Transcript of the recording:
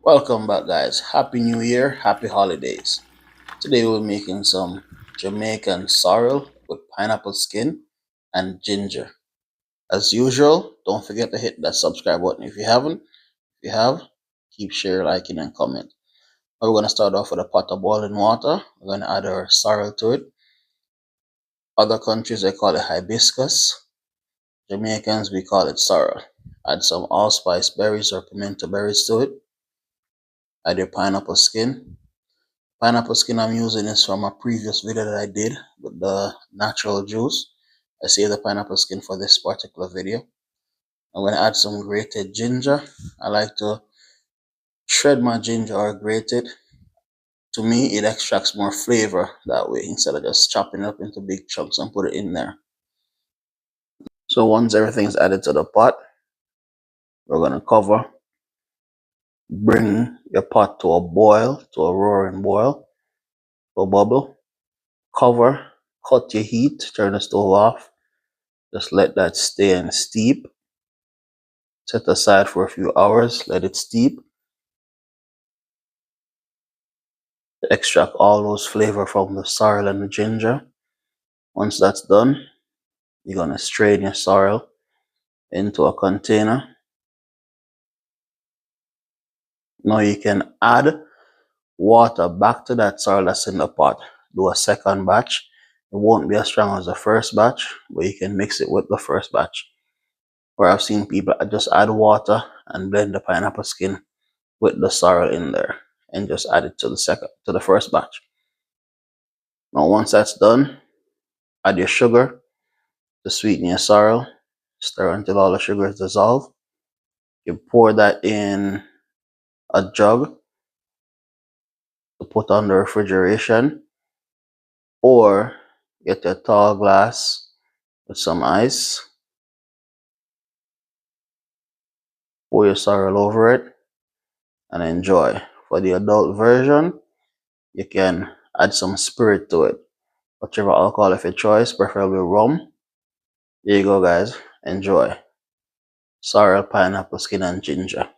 Welcome back, guys. Happy New Year, happy holidays. Today we're making some Jamaican sorrel with pineapple skin and ginger. As usual, don't forget to hit that subscribe button if you haven't. If you have, keep share, liking, and comment. Now we're going to start off with a pot of boiling water. We're going to add our sorrel to it. Other countries, they call it hibiscus. Jamaicans, we call it sorrel. Add some allspice berries or pimento berries to it. Add your pineapple skin. Pineapple skin I'm using is from a previous video that I did with the natural juice. I saved the pineapple skin for this particular video. I'm going to add some grated ginger. I like to shred my ginger or grate it. To me, it extracts more flavor that way instead of just chopping it up into big chunks and put it in there. So once everything's added to the pot, we're going to cover. Bring your pot to a boil, to a roaring boil, to a bubble. Cover, cut your heat, turn the stove off. Just let that stay and steep. Set aside for a few hours, let it steep. Extract all those flavor from the sorrel and the ginger. Once that's done, you're going to strain your sorrel into a container. Now you can add water back to that sorrel that's in the pot. Do a second batch. It won't be as strong as the first batch, but you can mix it with the first batch. Or I've seen people just add water and blend the pineapple skin with the sorrel in there and just add it to the first batch. Now once that's done, add your sugar to sweeten your sorrel. Stir until all the sugar is dissolved. You pour that in a jug to put on the refrigeration, or get a tall glass with some ice. Pour your sorrel over it and enjoy. For the adult version, you can add some spirit to it. Whichever alcohol of your choice, preferably rum. There you go, guys. Enjoy. Sorrel, pineapple skin, and ginger.